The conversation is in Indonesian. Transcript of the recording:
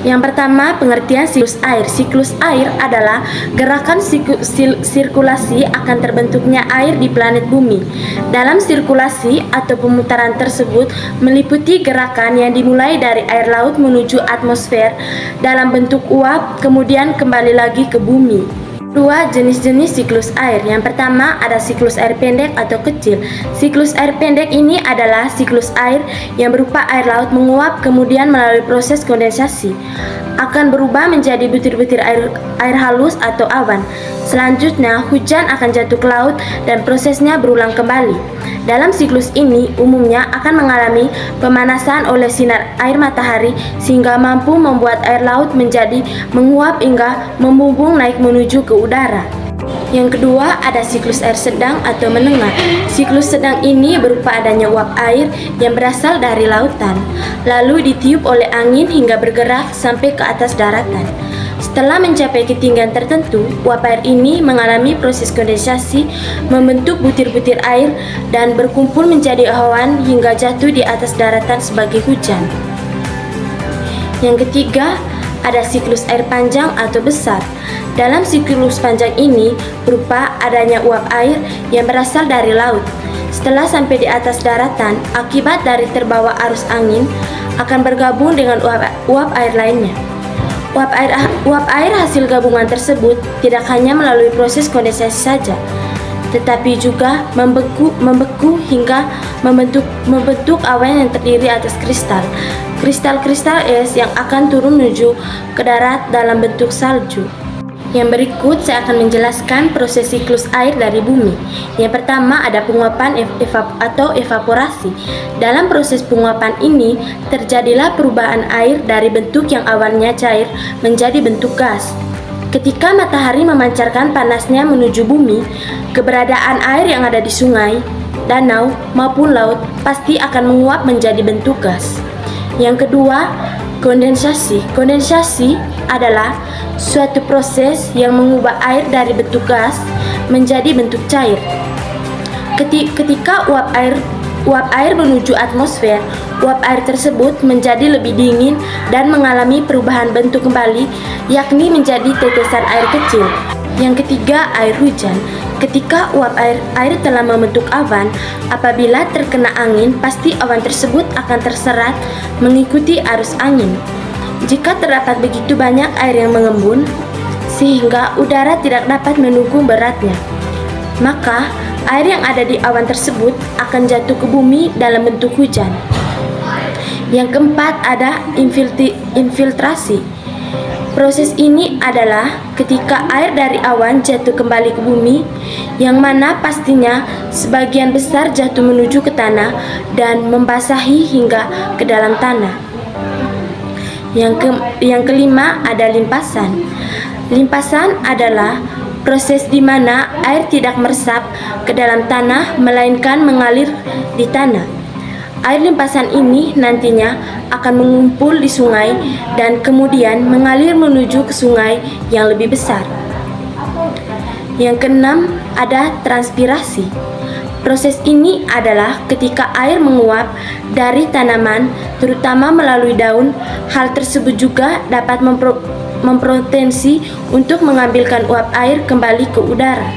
Yang pertama, pengertian siklus air. Siklus air adalah gerakan sirkulasi akan terbentuknya air di planet bumi. Dalam sirkulasi atau pemutaran tersebut meliputi gerakan yang dimulai dari air laut menuju atmosfer dalam bentuk uap, kemudian kembali lagi ke bumi. Dua jenis-jenis siklus air. Yang pertama ada siklus air pendek atau kecil. Siklus air pendek ini adalah siklus air yang berupa air laut menguap kemudian melalui proses kondensasi akan berubah menjadi butir-butir air halus atau awan. Selanjutnya hujan akan jatuh ke laut dan prosesnya berulang kembali. Dalam siklus ini umumnya akan mengalami pemanasan oleh sinar air matahari sehingga mampu membuat air laut menjadi menguap hingga membumbung naik menuju ke udara. Yang kedua ada siklus air sedang atau menengah. Siklus sedang ini berupa adanya uap air yang berasal dari lautan, lalu ditiup oleh angin hingga bergerak sampai ke atas daratan. Setelah mencapai ketinggian tertentu, uap air ini mengalami proses kondensasi, membentuk butir-butir air dan berkumpul menjadi awan hingga jatuh di atas daratan sebagai hujan. Yang ketiga, ada siklus air panjang atau besar. Dalam siklus panjang ini berupa adanya uap air yang berasal dari laut. Setelah sampai di atas daratan, akibat dari terbawa arus angin akan bergabung dengan uap air lainnya. Uap air hasil gabungan tersebut tidak hanya melalui proses kondensasi saja, tetapi juga membeku hingga membentuk awan yang terdiri atas kristal es yang akan turun menuju ke darat dalam bentuk salju. Yang berikut saya akan menjelaskan proses siklus air dari bumi. Yang pertama ada penguapan atau evaporasi. Dalam proses penguapan ini terjadilah perubahan air dari bentuk yang awalnya cair menjadi bentuk gas. Ketika matahari memancarkan panasnya menuju bumi, keberadaan air yang ada di sungai, danau maupun laut pasti akan menguap menjadi bentuk gas. Yang kedua, kondensasi. Kondensasi adalah suatu proses yang mengubah air dari bentuk gas menjadi bentuk cair. Ketika uap air menuju atmosfer, uap air tersebut menjadi lebih dingin dan mengalami perubahan bentuk kembali, yakni menjadi tetesan air kecil. Yang ketiga, air hujan. Ketika uap air telah membentuk awan, apabila terkena angin, pasti awan tersebut akan terserat mengikuti arus angin. Jika terdapat begitu banyak air yang mengembun, sehingga udara tidak dapat menunggu beratnya, maka air yang ada di awan tersebut akan jatuh ke bumi dalam bentuk hujan. Yang keempat ada infiltrasi. Proses ini adalah ketika air dari awan jatuh kembali ke bumi, yang mana pastinya sebagian besar jatuh menuju ke tanah dan membasahi hingga ke dalam tanah. Yang kelima ada limpasan. Limpasan adalah proses di mana air tidak meresap ke dalam tanah melainkan mengalir di tanah. Air limpasan ini nantinya akan mengumpul di sungai dan kemudian mengalir menuju ke sungai yang lebih besar. Yang keenam ada transpirasi. Proses ini adalah ketika air menguap dari tanaman, terutama melalui daun. Hal tersebut juga dapat mempotensi untuk mengambilkan uap air kembali ke udara.